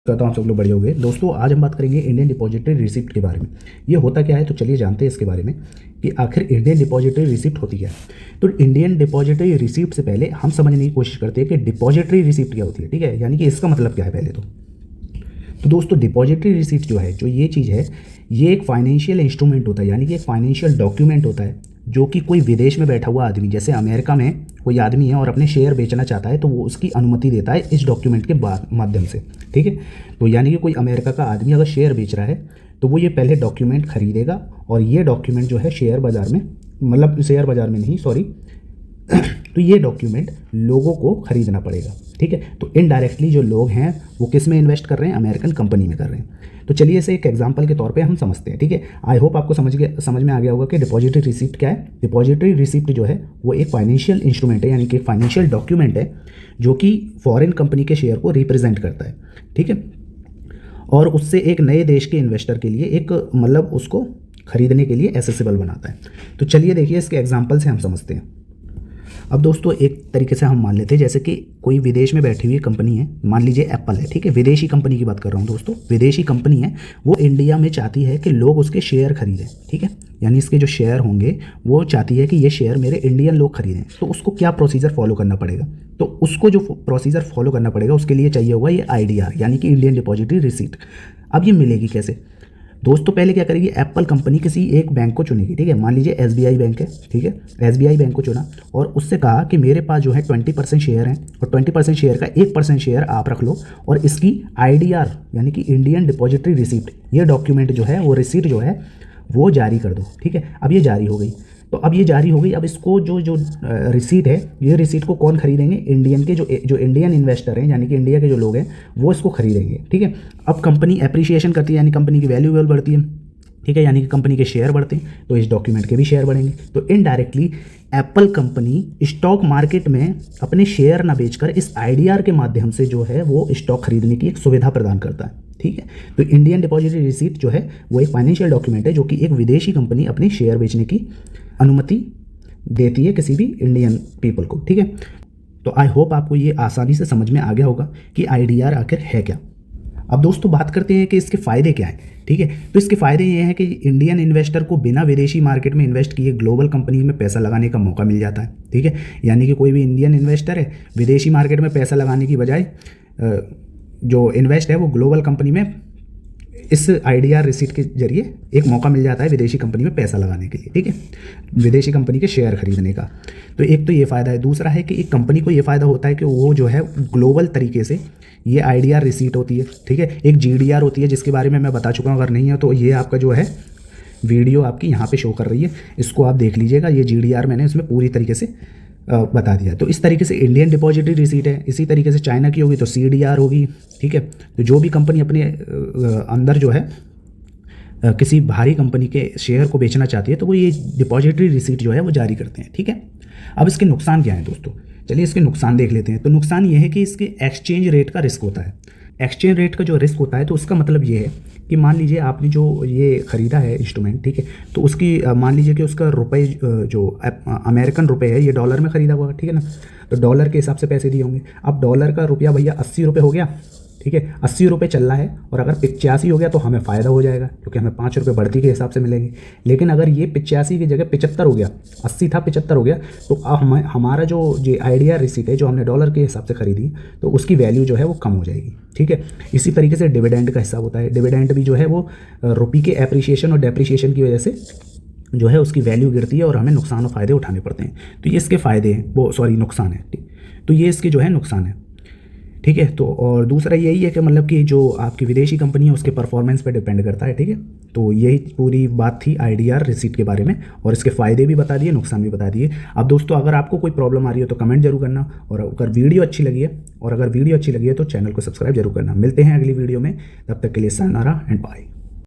कहता हूँ आप सब लोग बढ़िया हो गए। दोस्तों आज हम बात करेंगे इंडियन डिपॉजिटरी रिसिप्ट के बारे में। ये होता क्या है, तो चलिए जानते हैं इसके बारे में कि आखिर इंडियन डिपॉजिटरी रिसिप्ट होती क्या है। तो इंडियन डिपॉजिटरी रिसिप्ट से पहले हम समझने की कोशिश करते हैं कि डिपॉजिटरी रिसिप्ट क्या होती है। ठीक है, यानी कि इसका मतलब क्या है पहले तो दोस्तों डिपॉजिटरी रिसिप्ट जो है, जो ये चीज़ है, ये एक फाइनेंशियल इंस्ट्रूमेंट होता है, यानी कि एक फाइनेंशियल डॉक्यूमेंट होता है जो कि कोई विदेश में बैठा हुआ आदमी, जैसे अमेरिका में कोई आदमी है और अपने शेयर बेचना चाहता है, तो वो उसकी अनुमति देता है इस डॉक्यूमेंट के माध्यम से। ठीक है, तो यानी कि कोई अमेरिका का आदमी अगर शेयर बेच रहा है तो वो ये पहले डॉक्यूमेंट खरीदेगा और ये डॉक्यूमेंट जो है शेयर बाज़ार में, मतलब शेयर बाज़ार में नहीं, सॉरी तो ये डॉक्यूमेंट लोगों को खरीदना पड़ेगा। ठीक है, तो इनडायरेक्टली जो लोग हैं वो किस में इन्वेस्ट कर रहे हैं, अमेरिकन कंपनी में कर रहे हैं। तो चलिए इसे एक एग्जांपल के तौर पे हम समझते हैं। ठीक है, आई होप आपको समझ में आ गया होगा कि डिपॉजिटरी रिसिप्ट क्या है। डिपॉजिटरी रिसिप्ट जो है वो एक फाइनेंशियल इंस्ट्रूमेंट है, यानी कि एक फाइनेंशियल डॉक्यूमेंट है जो कि फॉरेन कंपनी के शेयर को रिप्रेजेंट करता है। ठीक है, और उससे एक नए देश के इन्वेस्टर के लिए एक मतलब उसको खरीदने के लिए एसेसिबल बनाता है। तो चलिए देखिए इसके एग्जाम्पल से हम समझते हैं। अब दोस्तों एक तरीके से हम मान लेते हैं जैसे कि कोई विदेश में बैठी हुई कंपनी है, मान लीजिए एप्पल है। ठीक है, विदेशी कंपनी की बात कर रहा हूँ दोस्तों, विदेशी कंपनी है, वो इंडिया में चाहती है कि लोग उसके शेयर खरीदें। ठीक है, यानी इसके जो शेयर होंगे वो चाहती है कि ये शेयर मेरे इंडियन लोग खरीदें। तो उसको क्या प्रोसीजर फॉलो करना पड़ेगा, तो उसको जो प्रोसीजर फॉलो करना पड़ेगा उसके लिए चाहिए होगा ये IDR, यानी कि इंडियन डिपॉजिटरी रिसीट। अब ये मिलेगी कैसे दोस्तों, पहले क्या करेगी, एप्पल कंपनी किसी एक बैंक को चुनेगी। ठीक है, मान लीजिए SBI बैंक है। ठीक है, SBI बैंक को चुना और उससे कहा कि मेरे पास जो है 20% शेयर हैं और 20% शेयर का 1% शेयर आप रख लो और इसकी IDR यानी कि इंडियन डिपॉजिटरी रिसिप्ट, ये डॉक्यूमेंट जो है, वो रिसिप्ट जो है वो जारी कर दो। ठीक है, अब ये जारी हो गई, तो अब ये जारी हो गई। अब इसको जो रिसीट है, ये रिसीट को कौन खरीदेंगे, इंडियन के जो इंडियन इन्वेस्टर हैं, यानी कि इंडिया के जो लोग हैं वो इसको खरीदेंगे। ठीक है, अब कंपनी एप्रिसिएशन करती है, यानी कंपनी की वैल्यू बढ़ती है। ठीक है, यानी कि कंपनी के शेयर बढ़ते हैं तो इस डॉक्यूमेंट के भी शेयर बढ़ेंगे। तो indirectly Apple company stock market में अपने शेयर ना बेचकर इस IDR के माध्यम से जो है वो स्टॉक खरीदने की एक सुविधा प्रदान करता है। ठीक है, तो इंडियन डिपॉजिटरी रिसीट जो है वो एक फाइनेंशियल डॉक्यूमेंट है जो कि एक विदेशी कंपनी अपने शेयर बेचने की अनुमति देती है किसी भी इंडियन पीपल को। ठीक है, तो आई होप आपको ये आसानी से समझ में आ गया होगा कि IDR आखिर है क्या। अब दोस्तों बात करते हैं कि इसके फ़ायदे क्या हैं। ठीक है, तो इसके फ़ायदे ये हैं कि इंडियन इन्वेस्टर को बिना विदेशी मार्केट में इन्वेस्ट किए ग्लोबल कंपनी में पैसा लगाने का मौका मिल जाता है। ठीक है, यानी कि कोई भी इंडियन इन्वेस्टर है, विदेशी मार्केट में पैसा लगाने की बजाय जो इन्वेस्ट है वो ग्लोबल कंपनी में इस IDR रिसीट के जरिए एक मौका मिल जाता है विदेशी कंपनी में पैसा लगाने के लिए। ठीक है, विदेशी कंपनी के शेयर खरीदने का। तो एक तो ये फ़ायदा है। दूसरा है कि एक कंपनी को ये फ़ायदा होता है कि वो जो है ग्लोबल तरीके से ये IDR रिसीट होती है। ठीक है, एक GDR होती है जिसके बारे में मैं बता चुका हूँ, अगर नहीं है तो ये आपका जो है वीडियो आपकी यहाँ पे शो कर रही है, इसको आप देख लीजिएगा। ये GDR मैंने इसमें पूरी तरीके से बता दिया। तो इस तरीके से इंडियन डिपॉजिटरी रिसीट है। इसी तरीके से चाइना की होगी तो CDR होगी। ठीक है, तो जो भी कंपनी अपने अंदर जो है किसी भारी कंपनी के शेयर को बेचना चाहती है तो वो ये डिपॉजिटरी रिसीट जो है वो जारी करते हैं। ठीक है, अब इसके नुकसान क्या हैं दोस्तों, चलिए इसके नुकसान देख लेते हैं। तो नुकसान ये है कि इसके एक्सचेंज रेट का रिस्क होता है। एक्सचेंज रेट का जो रिस्क होता है तो उसका मतलब ये है कि मान लीजिए आपने जो ये ख़रीदा है इंस्ट्रूमेंट, ठीक है, तो उसकी मान लीजिए कि उसका रुपए जो अमेरिकन रुपए है ये डॉलर में ख़रीदा हुआ, ठीक है ना, तो डॉलर के हिसाब से पैसे दिए होंगे। अब डॉलर का रुपया भैया 80 रुपये हो गया। ठीक है, 80 रुपये चल रहा है और अगर 85 हो गया तो हमें फ़ायदा हो जाएगा क्योंकि हमें 5 रुपये बढ़ती के हिसाब से मिलेंगे। लेकिन अगर ये 85 की जगह 75 हो गया, 80 था 75 हो गया, तो अब हमारा जो IDR रिसीट है जो हमने डॉलर के हिसाब से खरीदी तो उसकी वैल्यू जो है वो कम हो जाएगी। ठीक है, इसी तरीके से डिविडेंड का हिसाब होता है। डिविडेंड भी जो है वो रुपये के एप्रिसिएशन और डेप्रिसिएशन की वजह से जो है उसकी वैल्यू गिरती है और हमें नुकसान और फ़ायदे उठाने पड़ते हैं। तो ये इसके फ़ायदे हैं, वो नुकसान है। तो ये इसके जो है नुकसान है। ठीक है, तो और दूसरा यही है कि मतलब कि जो आपकी विदेशी कंपनी है उसके परफॉर्मेंस पे डिपेंड करता है। ठीक है, तो यही पूरी बात थी IDR रिसीट के बारे में और इसके फ़ायदे भी बता दिए, नुकसान भी बता दिए। अब दोस्तों अगर आपको कोई प्रॉब्लम आ रही है तो कमेंट जरूर करना, और अगर वीडियो अच्छी लगी है तो चैनल को सब्सक्राइब जरूर करना। मिलते हैं अगली वीडियो में, तब तक के लिए सायनारा एंड बाय।